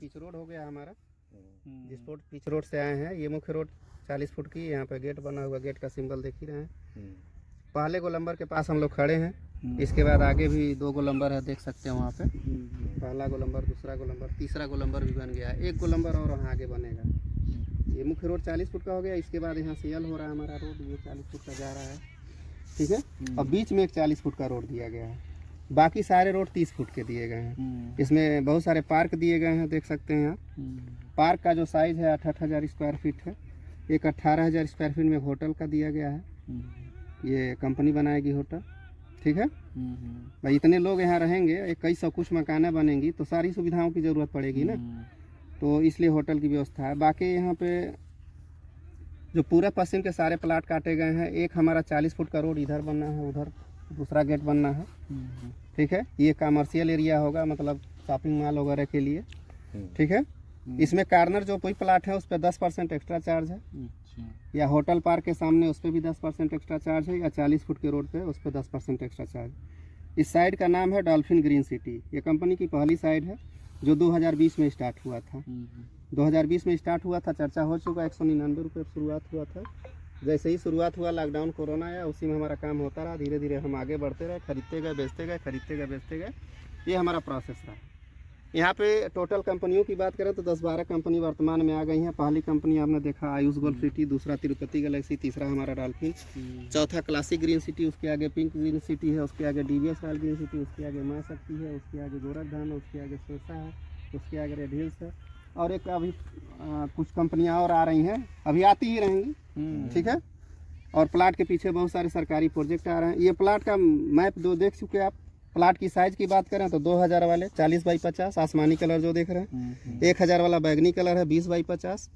Pitch road हो गया हमारा, जिस पिच रोड से आए हैं। ये मुख्य रोड 40 फुट की, यहाँ पे गेट बना हुआ, गेट का सिंबल देख ही रहे हैं। पहले गोलंबर के पास हम लोग खड़े हैं। इसके बाद आगे भी 2 गोलंबर है, देख सकते हैं वहाँ पे। पहला गोलंबर, दूसरा गोलंबर, तीसरा गोलंबर भी बन गया है। 1 गोलंबर और वहाँ आगे बनेगा। ये मुख्य रोड 40 फुट का हो गया। इसके बाद यहाँ से यल हो रहा है हमारा रोड, ये 40 फुट का जा रहा है, ठीक है। और बीच में एक 40 फुट का रोड दिया गया है। बाकी सारे रोड 30 फुट के दिए गए हैं। इसमें बहुत सारे पार्क दिए गए हैं, देख सकते हैं यहाँ। पार्क का जो साइज़ है 68,000 स्क्वायर फीट है। एक 18,000 स्क्वायर फीट में होटल का दिया गया है। ये कंपनी बनाएगी होटल, ठीक है भाई। इतने लोग यहाँ रहेंगे, 2100 कुछ मकानें बनेंगी, तो सारी सुविधाओं की ज़रूरत पड़ेगी ना, तो इसलिए होटल की व्यवस्था है। बाकी यहाँ पे जो पूरा पश्चिम के सारे प्लाट काटे गए हैं। एक हमारा 40 फुट का रोड इधर बनना है, उधर दूसरा गेट बनना है, ठीक है। ये कमर्शियल एरिया होगा, मतलब शॉपिंग मॉल वगैरह के लिए, ठीक है। इसमें कार्नर जो कोई प्लाट है उस पर 10% एक्स्ट्रा चार्ज है, या होटल पार्क के सामने उस पर भी 10% एक्स्ट्रा चार्ज है, या 40 फुट के रोड पे उस पर 10% एक्स्ट्रा चार्ज। इस साइड का नाम है डॉल्फिन ग्रीन सिटी। ये कंपनी की पहली साइड है जो 2020 में स्टार्ट हुआ था। 2020 में स्टार्ट हुआ था, चर्चा हो चुका। 199 रुपये शुरुआत हुआ था। जैसे ही शुरुआत हुआ, लॉकडाउन कोरोना आया, उसी में हमारा काम होता रहा। धीरे धीरे हम आगे बढ़ते रहे, खरीदते गए, बेचते गए, खरीदते गए, बेचते गए। ये हमारा प्रोसेस रहा। यहाँ पे टोटल कंपनियों की बात करें तो 10-12 कंपनी वर्तमान में आ गई हैं। पहली कंपनी आपने देखा आयुष गोल्फ सिटी, दूसरा तिरुपति गैलेक्सी, तीसरा हमारा डॉल्फिन, चौथा क्लासिक ग्रीन सिटी, उसके आगे पिंक ग्रीन सिटी है, उसके आगे डीवीएस रॉयल ग्रीन सिटी, उसके आगे माँ शक्ति है, उसके आगे गोरखधाम है, उसके आगे शेषा है, उसके आगे रेड हिल्स है, और एक अभी कुछ कंपनियाँ और आ रही हैं, अभी आती ही रहेंगी, ठीक है। और प्लाट के पीछे बहुत सारे सरकारी प्रोजेक्ट आ रहे हैं। ये प्लाट का मैप दो देख चुके आप। प्लाट की साइज़ की बात करें तो 2000 वाले 40 बाई 50 आसमानी कलर जो देख रहे हैं, 1000 वाला बैगनी कलर है 20 बाई 50,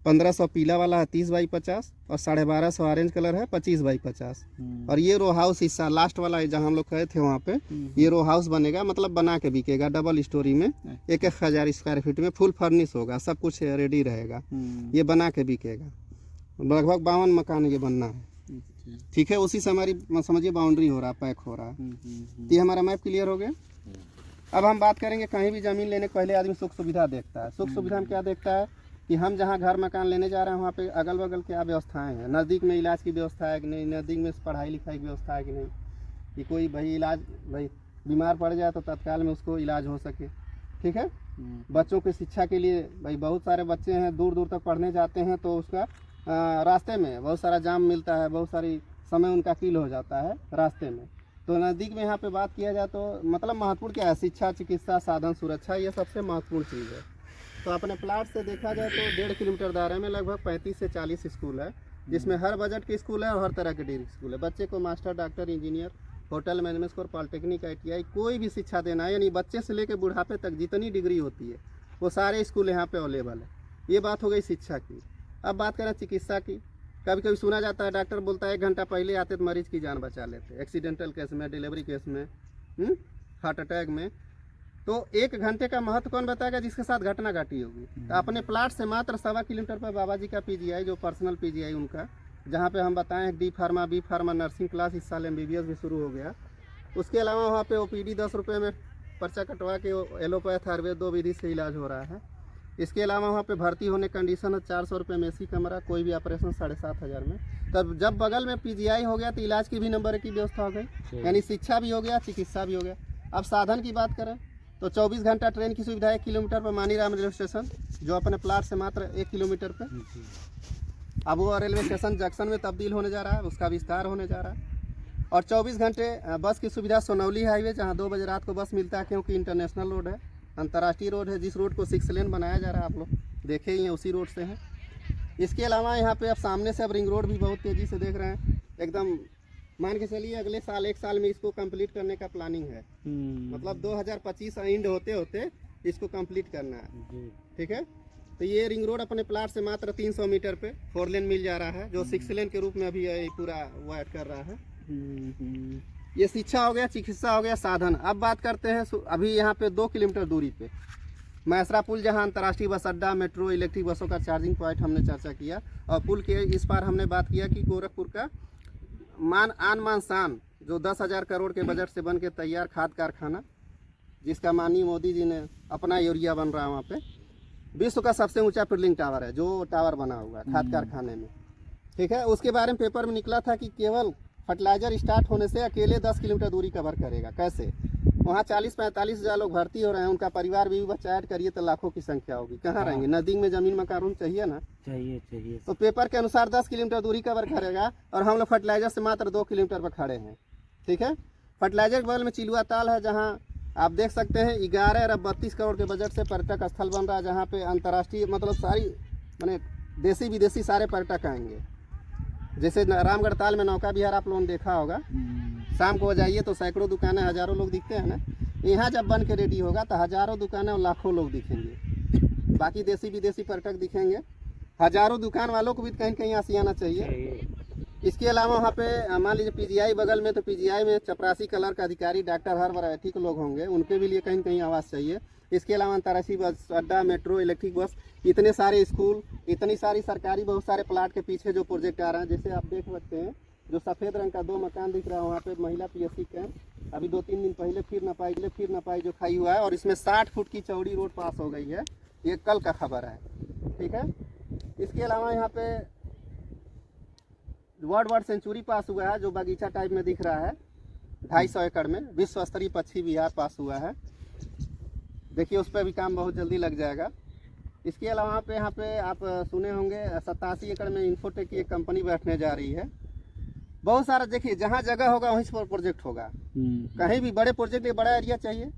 1500 पीला वाला है 30 बाई 50, और 1250 ऑरेंज कलर है 25 बाई 50। और ये रो हाउस हिस्सा लास्ट वाला जहाँ हम लोग गए थे वहाँ पे, ये रो हाउस बनेगा, मतलब बना के बिकेगा डबल स्टोरी में, 1000 स्क्वायर फीट में, फुल फर्निश होगा, सब कुछ रेडी रहेगा। ये बना के बिकेगा। लगभग 52 मकान ये बनना है, ठीक है। उसी से हमारी समझिए बाउंड्री हो रहा है, पैक हो रहा है। ये हमारा मैप क्लियर हो गया। अब हम बात करेंगे, कहीं भी ज़मीन लेने के पहले आदमी सुख सुविधा देखता है। सुख सुविधा में क्या देखता है कि हम जहाँ घर मकान लेने जा रहे हैं वहाँ पे अगल बगल क्या व्यवस्थाएं हैं, नज़दीक में इलाज की व्यवस्था है कि नहीं, नज़दीक में पढ़ाई लिखाई की व्यवस्था है कि नहीं, कि कोई भाई बीमार पड़ जाए तो तत्काल में उसको इलाज हो सके, ठीक है। बच्चों की शिक्षा के लिए भाई बहुत सारे बच्चे हैं दूर दूर तक पढ़ने जाते हैं, तो उसका रास्ते में बहुत सारा जाम मिलता है, बहुत सारी समय उनका किल हो जाता है रास्ते में। तो नज़दीक में यहाँ पे बात किया जाए तो मतलब महत्वपूर्ण क्या है, शिक्षा, चिकित्सा, साधन, सुरक्षा, ये सबसे महत्वपूर्ण चीज़ है। तो अपने प्लाट से देखा जाए तो 1.5 किलोमीटर दायरे में लगभग 35 से 40 स्कूल है, जिसमें हर बजट के स्कूल है और हर तरह के डिग्री स्कूल है। बच्चे को master, doctor, engineer, hotel management course, polytechnic, ITI कोई भी शिक्षा देना है, यानी बच्चे से लेकर बुढ़ापे तक जितनी डिग्री होती है वो सारे स्कूल यहाँ पे अवेलेबल है। ये बात हो गई शिक्षा की। अब बात करें चिकित्सा की। कभी कभी सुना जाता है डॉक्टर बोलता है 1 घंटा पहले आते तो मरीज़ की जान बचा लेते, एक्सीडेंटल केस में, डिलीवरी केस में, हार्ट अटैक में। तो 1 घंटे का महत्व कौन बताएगा जिसके साथ घटना घटी होगी। तो अपने प्लाट से मात्र 1.25 किलोमीटर पर बाबा जी का PGI, जो पर्सनल PGI उनका, जहाँ पे हम बताएं D pharma, B pharma, nursing class, इस साल MBBS भी शुरू हो गया। उसके अलावा वहाँ पे OPD 10 रुपये में पर्चा कटवा के एलोपैथ, आयुर्वेद 2 विधि से इलाज हो रहा है। इसके अलावा वहाँ पे भर्ती होने कंडीशन है 400 रुपये में AC कमरा, कोई भी ऑपरेशन 7,500 में। तब जब बगल में PGI हो गया तो इलाज की भी नंबर की व्यवस्था हो गई, यानी शिक्षा भी हो गया, चिकित्सा भी हो गया। अब साधन की बात करें तो 24 घंटा ट्रेन की सुविधा 1 किलोमीटर पर मानीराम रेलवे स्टेशन, जो अपने प्लाट से मात्र 1 किलोमीटर पर। अब वो रेलवे स्टेशन जंक्शन में तब्दील होने जा रहा है, उसका विस्तार होने जा रहा है। और 24 घंटे बस की सुविधा सोनौली हाईवे, जहाँ 2 बजे रात को बस मिलता है, क्योंकि इंटरनेशनल रोड है, अंतर्राष्ट्रीय रोड है। जिस रोड को 6 लेन बनाया जा रहा है, आप लोग देखे ही हैं, उसी रोड से है। इसके अलावा यहाँ पे अब सामने से अब रिंग रोड भी बहुत तेज़ी से देख रहे हैं, एकदम मान के चलिए अगले साल 1 साल में इसको कंप्लीट करने का प्लानिंग है। मतलब 2025 एंड होते होते इसको कंप्लीट करना है, ठीक है। तो ये रिंग रोड अपने प्लाट से मात्र 300 मीटर पे 4 लेन मिल जा रहा है, जो 6 लेन के रूप में अभी पूरा वो ऐड कर रहा है। ये शिक्षा हो गया, चिकित्सा हो गया, साधन। अब बात करते हैं अभी यहाँ पे 2 किलोमीटर दूरी पे मैसरा पुल, जहाँ अंतर्राष्ट्रीय बस अड्डा, मेट्रो, इलेक्ट्रिक बसों का चार्जिंग पॉइंट हमने चर्चा किया। और पुल के इस पार हमने बात किया कि गोरखपुर का मान शान, जो 10,000 करोड़ के बजट से बन के तैयार खाद कारखाना, जिसका माननीय मोदी जी ने अपना यूरिया बन रहा है वहाँ पे, विश्व का सबसे ऊंचा पिडलिंग टावर है जो टावर बना हुआ है खाद कारखाने में। ठीक है, उसके बारे में पेपर में निकला था कि केवल फर्टिलाइजर स्टार्ट होने से अकेले 10 किलोमीटर दूरी कवर करेगा। कैसे? वहाँ 40-45 हज़ार लोग भर्ती हो रहे हैं, उनका परिवार भी बच्चा ऐड करिए तो लाखों की संख्या होगी। कहाँ रहेंगे? नदी में जमीन मकान चाहिए ना, चाहिए। तो पेपर के अनुसार 10 किलोमीटर दूरी कवर करेगा और हम लोग फर्टिलाइजर से मात्र 2 किलोमीटर पर खड़े हैं। ठीक है, फर्टिलाइजर के बगल में चिलुआ ताल है, जहाँ आप देख सकते हैं 11 अरब 32 करोड़ के बजट से पर्यटक स्थल बन रहा है, जहाँ पे अंतर्राष्ट्रीय मतलब सारी माने देसी विदेशी सारे पर्यटक आएंगे। जैसे रामगढ़ ताल में नौका विहार आप लोगों ने देखा होगा, शाम को जाइए तो सैकड़ों दुकानें, हज़ारों लोग दिखते हैं ना। यहाँ जब बन के रेडी होगा तो हज़ारों दुकानें और लाखों लोग दिखेंगे, बाकी देसी विदेशी पर्यटक दिखेंगे, हज़ारों दुकान वालों को भी कहीं कहीं आसी आना चाहिए। इसके अलावा वहाँ पे मान लीजिए पीजीआई बगल में, तो पीजीआई में चपरासी कलर का अधिकारी डॉक्टर हर वैरायटी के लोग होंगे, उनके भी लिए कहीं कहीं आवास चाहिए। इसके अलावा अंतर्राष्ट्रीय बस अड्डा, मेट्रो, इलेक्ट्रिक बस, इतने सारे स्कूल, इतनी सारी सरकारी बहुत सारे प्लाट के पीछे जो प्रोजेक्ट आ रहे हैं, जैसे आप देख सकते हैं जो सफ़ेद रंग का 2 मकान दिख रहा है, वहाँ पे महिला पीएससी कैंप अभी 2-3 दिन पहले फिर नपाई जो खाई हुआ है, और इसमें 60 फुट की चौड़ी रोड पास हो गई है, ये कल का खबर है। ठीक है, इसके अलावा यहाँ पे वर्ल्ड सेंचुरी पास हुआ है जो बगीचा टाइप में दिख रहा है, 250 एकड़ में विश्व स्तरीय पक्षी विहार पास हुआ है। देखिए उस पर भी काम बहुत जल्दी लग जाएगा। इसके अलावा पे यहाँ पे आप सुने होंगे 87 एकड़ में इन्फोटेक की एक कंपनी बैठने जा रही है। बहुत सारा देखिए जहाँ जगह होगा वहीं पर प्रोजेक्ट होगा। कहीं भी बड़े प्रोजेक्ट के बड़ा एरिया चाहिए,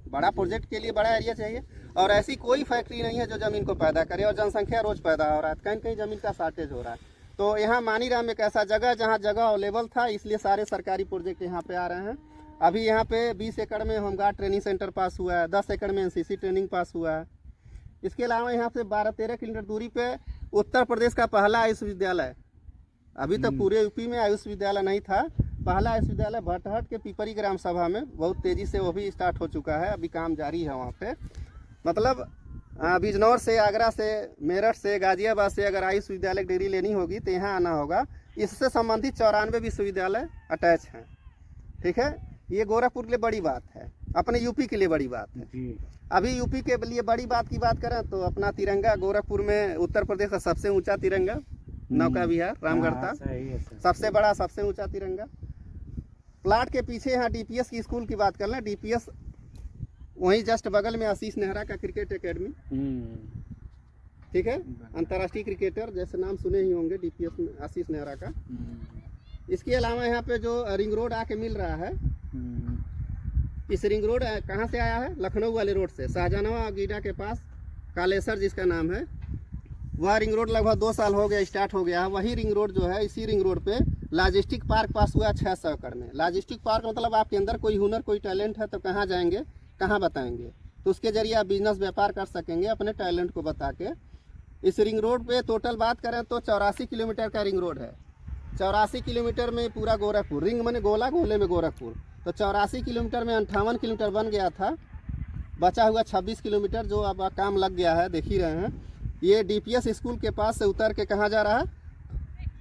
बड़ा प्रोजेक्ट के लिए बड़ा एरिया चाहिए, और ऐसी कोई फैक्ट्री नहीं है जो ज़मीन को पैदा करे, और जनसंख्या रोज़ पैदा हो रहा है, कहीं कहीं ज़मीन का शार्टेज हो रहा है। तो यहाँ मानीराम एक ऐसा जगह जहाँ जगह अवेलेबल था, इसलिए सारे सरकारी प्रोजेक्ट यहाँ पे आ रहे हैं। अभी यहाँ पे 20 एकड़ में होमगार्ड ट्रेनिंग सेंटर पास हुआ है, 10 एकड़ में एनसीसी ट्रेनिंग पास हुआ है। इसके अलावा यहाँ से 12-13 किलोमीटर दूरी पे उत्तर प्रदेश का पहला आयुष विद्यालय, अभी तक पूरे यूपी में आयुष विद्यालय नहीं था, पहला आयुष विद्यालय भटहट के पिपरी ग्राम सभा में बहुत तेज़ी से वो भी स्टार्ट हो चुका है, अभी काम जारी है वहाँ पे। मतलब बिजनौर से, आगरा से, मेरठ से, गाजियाबाद से अगर आयुष विद्यालय डिग्री लेनी होगी तो यहाँ आना होगा। इससे संबंधित 94 विश्वविद्यालय अटैच हैं। ठीक है, ये गोरखपुर के लिए बड़ी बात है, अपने यूपी के लिए बड़ी बात है। अभी यूपी के लिए बड़ी बात की बात करें तो अपना तिरंगा गोरखपुर में उत्तर प्रदेश का सबसे ऊंचा तिरंगा नौका विहार रामगढ़ था, सबसे बड़ा सबसे ऊंचा तिरंगा। प्लाट के पीछे यहाँ डीपीएस की स्कूल की बात कर लें, डीपीएस वहीं जस्ट बगल में आशीष नेहरा का क्रिकेट एकेडमी। ठीक है, अंतर्राष्ट्रीय क्रिकेटर, जैसे नाम सुने ही होंगे डीपीएस में आशीष नेहरा का। इसके अलावा यहाँ पे जो रिंग रोड आके मिल रहा है, इस रिंग रोड कहाँ से आया है? लखनऊ वाले रोड से, शाहजहानवा गीडा के पास कालेसर जिसका नाम है, वह रिंग रोड लगभग 2 साल हो गया स्टार्ट हो गया है। वही रिंग रोड जो है, इसी रिंग रोड पे लॉजिस्टिक पार्क पास हुआ 600 एकड़ में। लॉजिस्टिक पार्क मतलब आपके अंदर कोई हुनर, कोई टैलेंट है तो कहाँ जाएंगे, कहाँ बताएंगे, तो उसके जरिए आप बिजनेस व्यापार कर सकेंगे अपने टैलेंट को बता के। इस रिंग रोड पे टोटल बात करें तो 84 किलोमीटर का रिंग रोड है। 84 किलोमीटर में पूरा गोरखपुर, रिंग माने गोला, गोले में गोरखपुर, तो 84 किलोमीटर में 58 किलोमीटर बन गया था, बचा हुआ 26 किलोमीटर जो अब काम लग गया है, देख ही रहे हैं। ये डीपीएस स्कूल के पास से उतर के कहाँ जा रहा है?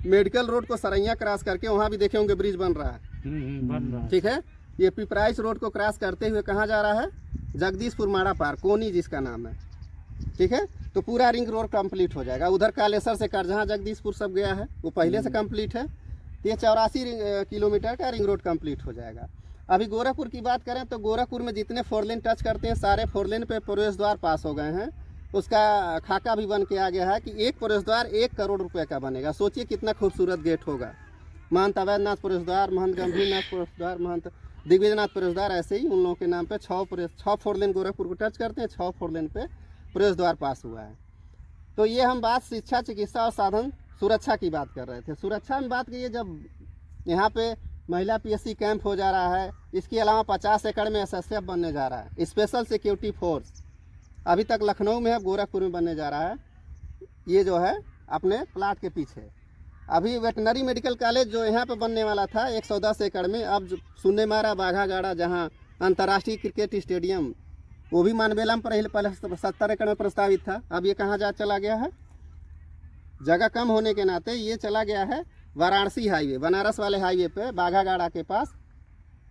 मेडिकल रोड को सरैया क्रॉस करके, वहाँ भी देखे होंगे ब्रिज बन रहा है। ठीक है, ये पिपराइच रोड को क्रॉस करते हुए कहाँ जा रहा है? जगदीशपुर माड़ा पार, कोनी जिसका नाम है। ठीक है, तो पूरा रिंग रोड कंप्लीट हो जाएगा। उधर कालेसर से कर जहाँ जगदीशपुर सब गया है वो पहले से कंप्लीट है, तो ये 84 किलोमीटर का रिंग रोड कंप्लीट हो जाएगा। अभी गोरखपुर की बात करें तो गोरखपुर में जितने 4 लेन टच करते हैं सारे 4 लेन पे प्रवेश द्वार पास हो गए हैं। उसका खाका भी बन के आ गया है कि एक प्रवेश द्वार 1 करोड़ रुपए का बनेगा। सोचिए कितना खूबसूरत गेट होगा। महंत अवैधनाथ प्रवेश द्वार, महंत गंभीरनाथ प्रवेश द्वार, महंत दिग्विजयनाथ प्रवेश द्वार, ऐसे ही उन लोगों के नाम पे 6 4 लेन गोरखपुर को टच करते हैं, 6 4 लेन पे प्रवेश द्वार पास हुआ है। तो ये हम बात शिक्षा, चिकित्सा और साधन सुरक्षा की बात कर रहे थे। सुरक्षा में बात की, जब यहाँ पे महिला पीएससी कैंप हो जा रहा है, इसके अलावा 50 एकड़ में एसएसएफ बनने जा रहा है, स्पेशल सिक्योरिटी फोर्स, अभी तक लखनऊ में है, गोरखपुर में बनने जा रहा है। ये जो है अपने प्लाट के पीछे। अभी वेटनरी मेडिकल कॉलेज जो यहाँ पे बनने वाला था 110 एकड़ में, अब सुनने में आ रहा बाघागाड़ा जहाँ अंतर्राष्ट्रीय क्रिकेट स्टेडियम, वो भी मानवेला में पहले 70 एकड़ में प्रस्तावित था, अब ये कहाँ जा चला गया है? जगह कम होने के नाते ये चला गया है वाराणसी हाईवे, बनारस वाले हाईवे पे बाघागाड़ा के पास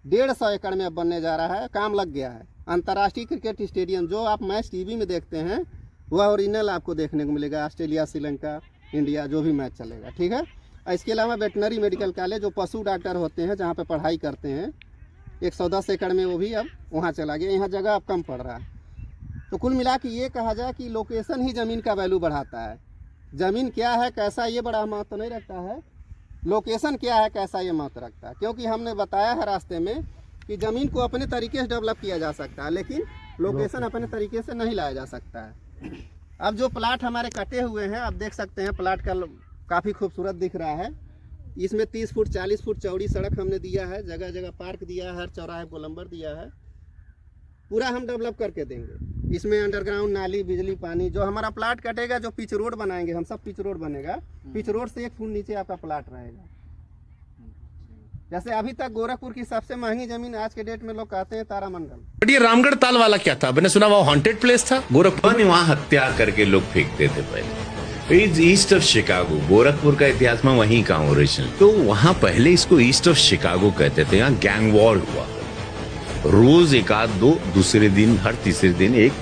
150 एकड़ में अब बनने जा रहा है, काम लग गया है। अंतर्राष्ट्रीय क्रिकेट स्टेडियम जो आप मैच टीवी में देखते हैं, वह ओरिजिनल आपको देखने को मिलेगा। ऑस्ट्रेलिया, श्रीलंका, इंडिया जो भी मैच चलेगा, ठीक है। इसके अलावा वेटनरी मेडिकल कॉलेज जो पशु डॉक्टर होते हैं जहाँ पे पढ़ाई करते हैं 110 एकड़ में, वो भी अब वहाँ चला गया। यहाँ जगह अब कम पड़ रहा है। तो कुल मिला के ये कहा जाए कि लोकेशन ही ज़मीन का वैल्यू बढ़ाता है। ज़मीन क्या है कैसा ये बड़ा महत्व नहीं रखता है, लोकेशन क्या है कैसा ये महत्व रखता है। क्योंकि हमने बताया है रास्ते में कि ज़मीन को अपने तरीके से डेवलप किया जा सकता है, लेकिन लोकेशन अपने तरीके से नहीं लाया जा सकता है। अब जो प्लाट हमारे कटे हुए हैं आप देख सकते हैं, प्लाट का काफ़ी खूबसूरत दिख रहा है। इसमें 30 फुट 40 फुट चौड़ी सड़क हमने दिया है, जगह जगह पार्क दिया है, हर चौराहे को गोलंबर दिया है। पूरा हम डेवलप करके देंगे। इसमें अंडरग्राउंड नाली, बिजली, पानी। जो हमारा प्लाट कटेगा, जो पिच रोड बनाएंगे हम, सब पिच रोड बनेगा। पिच रोड से 1 फुट नीचे आपका प्लाट रहेगा। जैसे अभी तक गोरखपुर की सबसे महंगी जमीन आज के डेट में लोग कहते हैं तारामंडल। बट ये रामगढ़ ताल वाला क्या था? मैंने सुना वो हॉन्टेड प्लेस था गोरखपुर ने वहाँ हत्या करके लोग फेंकते थे पहले। ईस्ट ऑफ शिकागो, गोरखपुर का इतिहास में वहीं का ओरिजिनल। तो वहाँ पहले इसको ईस्ट ऑफ शिकागो कहते थे। यहाँ गैंग वॉर हुआ, रोज एक आध दो, दूसरे दिन हर तीसरे दिन एक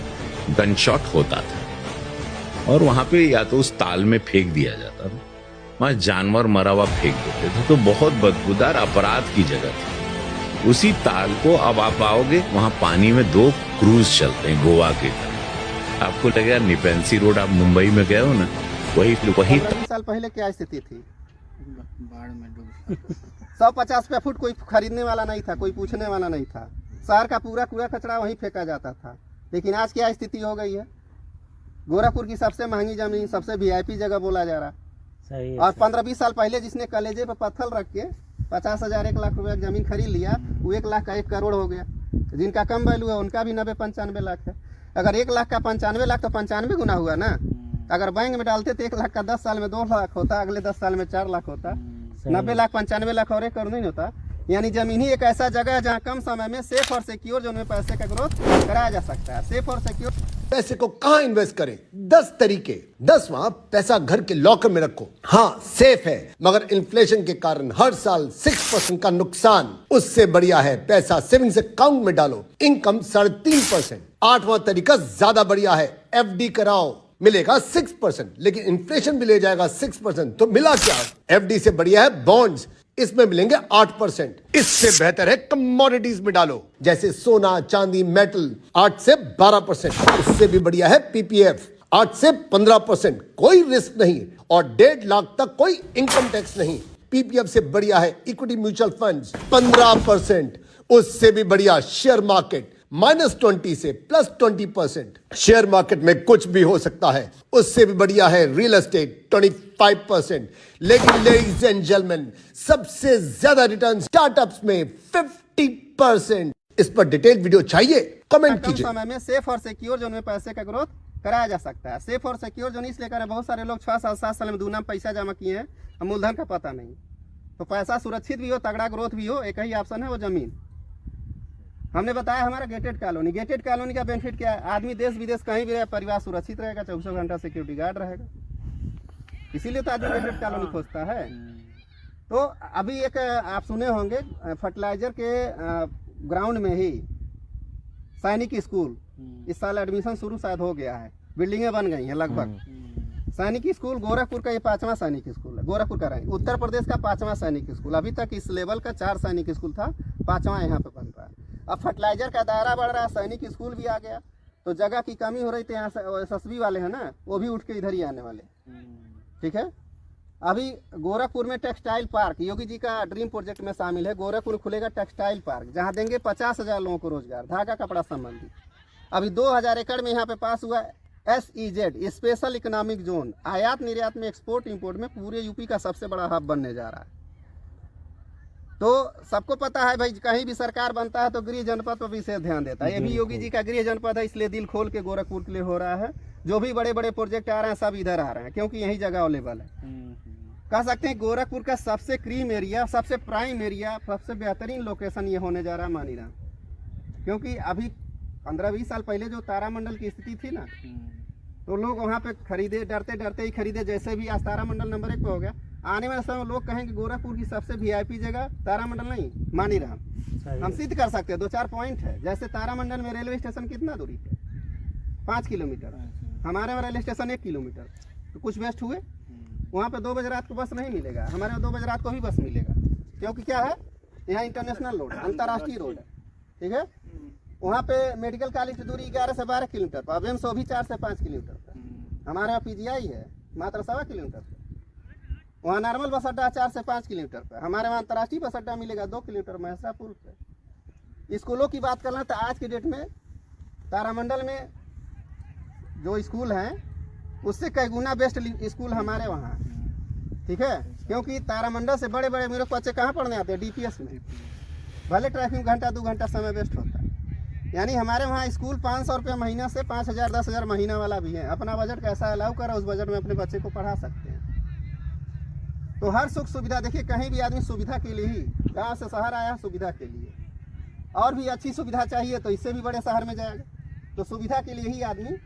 गन शॉट होता था और वहां पे या तो उस ताल में फेंक दिया जाता था, वहां जानवर मरा हुआ फेंक देते थे। तो बहुत बदबूदार अपराध की जगह थी। उसी ताल को अब आप आओगे, वहां पानी में 2 क्रूज चलते हैं गोवा की तरह। आपको लगेगा निपेंसी रोड, आप मुंबई में गए हो ना, वही 20 साल पहले क्या स्थिति थी? बाढ़ में डूब 150 फुट कोई खरीदने वाला नहीं था, कोई पूछने वाला नहीं था। शहर का पूरा कूड़ा कचरा वहीं फेंका जाता था। लेकिन आज क्या स्थिति हो गई है? गोरखपुर की सबसे महंगी जमीन, सबसे वीआईपी जगह बोला जा रहा सही है। और 15-20 साल पहले जिसने कलेजे पर पत्थर रख के 50,000 1 लाख रुपए जमीन खरीद लिया, वो 1 लाख का 1 करोड़ हो गया। जिनका कम वैल्यू है उनका भी 90-95 लाख है। अगर 1 लाख का 95 लाख तो 95 गुना हुआ ना। अगर बैंक में डालते तो 1 लाख का 10 साल में 2 लाख होता, अगले 10 साल में 4 लाख होता। 90 लाख 95 लाख और 1 करोड़ नहीं होता। यानी जमीन ही एक ऐसा जगह है जहाँ कम समय में सेफ और सिक्योर जो में पैसे का ग्रोथ कराया जा सकता है। सेफ और सिक्योर पैसे को कहां इन्वेस्ट करें? 10 तरीके। 10वां, पैसा घर के लॉकर में रखो। हाँ, सेफ है, मगर इन्फ्लेशन के कारण हर साल 6% का नुकसान। उससे बढ़िया है पैसा सेविंग्स अकाउंट में डालो, इनकम 3.5%। 8वां तरीका ज्यादा बढ़िया है, FD कराओ, मिलेगा 6%, लेकिन इन्फ्लेशन भी ले जाएगा 6%। तो मिला क्या? FD से बढ़िया है बॉन्ड्स, इसमें मिलेंगे 8%। इससे बेहतर है कमोडिटीज में डालो, जैसे सोना, चांदी, मेटल, 8 से 12%। उससे भी बढ़िया है PPF, 8 से 15%, कोई रिस्क नहीं और 1.5 लाख तक कोई इनकम टैक्स नहीं। PPF से बढ़िया है इक्विटी म्यूचुअल फंड्स, 15%। उससे भी बढ़िया शेयर मार्केट, -20 से +20%। शेयर मार्केट में कुछ भी हो सकता है। उससे भी बढ़िया है रियल एस्टेट, 25%। लेकिन लेडीज एंड जेंटलमैन, सबसे ज्यादा रिटर्न स्टार्टअप्स में 50%। इस पर डिटेल वीडियो चाहिए? कमेंट कीजिए। समय में सेफ और सिक्योर जोन में पैसे का ग्रोथ कराया जा सकता है। सेफ और सिक्योर जोन इसलिए करें, बहुत सारे लोग 6 साल 7 साल में दूना पैसा जमा किए हैं, मूलधन का पता नहीं। तो पैसा सुरक्षित भी हो, तगड़ा ग्रोथ भी हो, एक ही ऑप्शन है, वो जमीन। हमने बताया हमारा गेटेड कॉलोनी। गेटेड कॉलोनी का बेनिफिट क्या है? आदमी देश विदेश कहीं भी रहे, परिवार सुरक्षित रहेगा, 24 घंटा सिक्योरिटी गार्ड रहेगा। इसीलिए तो आदमी गेटेड कॉलोनी खोजता है। तो अभी एक आप सुने होंगे, फर्टिलाइजर के ग्राउंड में ही सैनिक स्कूल, इस साल एडमिशन शुरू शायद हो गया है, बिल्डिंगें बन गई हैं लगभग। सैनिक स्कूल गोरखपुर का ये 5वां सैनिक स्कूल है। गोरखपुर का नहीं, उत्तर प्रदेश का 5वां सैनिक स्कूल। अभी तक इस लेवल का 4 सैनिक स्कूल था, 5वां यहाँ पे बन रहा है। अब फर्टिलाइजर का दायरा बढ़ रहा है, सैनिक स्कूल भी आ गया, तो जगह की कमी हो रही थी। यहाँ SSB वाले हैं ना, वो भी उठ के इधर ही आने वाले, ठीक है। अभी गोरखपुर में टेक्सटाइल पार्क योगी जी का ड्रीम प्रोजेक्ट में शामिल है। गोरखपुर खुलेगा टेक्सटाइल पार्क, जहाँ देंगे 50,000 लोगों को रोजगार, धागा कपड़ा संबंधी। अभी 2000 एकड़ में यहाँ पे पास हुआ SEZ, स्पेशल इकोनॉमिक जोन। आयात निर्यात में, एक्सपोर्ट इंपोर्ट में पूरे यूपी का सबसे बड़ा हब बनने जा रहा है। तो सबको पता है भाई, कहीं भी सरकार बनता है तो गृह जनपद पर विशेष ध्यान देता है। ये भी योगी जी का गृह जनपद है, इसलिए दिल खोल के गोरखपुर के लिए हो रहा है। जो भी बड़े बड़े प्रोजेक्ट आ रहे हैं सब इधर आ रहे हैं, क्योंकि यही जगह अवेलेबल है। कह सकते हैं गोरखपुर का सबसे क्रीम एरिया, सबसे प्राइम एरिया, सबसे बेहतरीन लोकेशन ये होने जा रहा है मानीराम। क्योंकि अभी 15-20 साल पहले जो तारामंडल की स्थिति थी ना, तो लोग वहाँ पे खरीदे, डरते डरते ही खरीदे। जैसे भी आज तारामंडल नंबर 1 पे हो गया, आने वाले समय लोग कहेंगे गोरखपुर की सबसे VIP जगह तारामंडल नहीं, मानीराम। हम सिद्ध कर सकते हैं, 2-4 पॉइंट है। जैसे तारामंडल में रेलवे स्टेशन कितना दूरी पे? 5 किलोमीटर। हमारे वहाँ रेलवे स्टेशन 1 किलोमीटर, तो कुछ वेस्ट हुए। वहाँ पे 2 बजे रात को बस नहीं मिलेगा, हमारे यहाँ 2 बजे रात को ही बस मिलेगा, क्योंकि क्या है यहाँ इंटरनेशनल रोड है, अंतर्राष्ट्रीय रोड है, ठीक है। वहाँ पे मेडिकल कॉलेज की दूरी 11 से 12 किलोमीटर पर, एम्स वो भी 4 से 5 किलोमीटर पर, हमारे यहाँ PGI है मात्र 1.25 किलोमीटर पर। वहाँ नॉर्मल बस अड्डा 4 से 5 किलोमीटर पर, हमारे वहाँ अंतर्राष्ट्रीय बस अड्डा मिलेगा 2 किलोमीटर महसा पुल पे। स्कूलों की बात करना तो आज के डेट में तारामंडल में जो स्कूल हैं उससे कई गुना बेस्ट स्कूल हमारे वहाँ है, ठीक है। क्योंकि तारामंडल से बड़े बड़े मेरे बच्चे कहाँ पढ़ने आते हैं, DPS में, भले ट्रैफिक घंटा 2 घंटा समय वेस्ट होता है। यानी हमारे वहाँ स्कूल 500 रुपये महीना से 5,000 10,000 महीना वाला भी है। अपना बजट कैसा अलाउ करा उस बजट में अपने बच्चे को पढ़ा सकते हैं। तो हर सुख सुविधा, देखिए कहीं भी आदमी सुविधा के लिए ही गाँव से शहर आया, सुविधा के लिए, और भी अच्छी सुविधा चाहिए तो इससे भी बड़े शहर में जाएगा। तो सुविधा के लिए ही आदमी,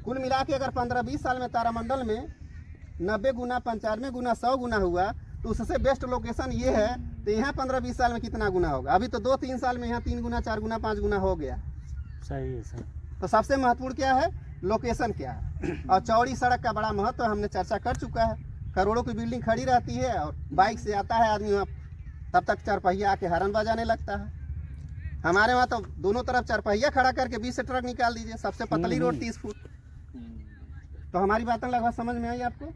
कुल मिला के अगर 15-20 साल में तारामंडल में 90 गुना 95 गुना 100 गुना हुआ तो उससे बेस्ट लोकेशन ये है, तो यहाँ 15-20 साल में कितना गुना होगा। अभी तो 2-3 साल में यहाँ 3 गुना 4 गुना 5 गुना हो गया। सही है सर। तो सबसे महत्वपूर्ण क्या है, लोकेशन क्या है, और चौड़ी सड़क का बड़ा महत्व हमने चर्चा कर चुका है। करोड़ों की बिल्डिंग खड़ी रहती है और बाइक से आता है आदमी वहाँ, तब तक चारपहिया आके हॉर्न बजाने लगता है। हमारे वहाँ तो दोनों तरफ चारपहिया खड़ा करके 20 से ट्रक निकाल दीजिए, सबसे पतली रोड 30 फुट। तो हमारी बातें लगभग समझ में आई आपको।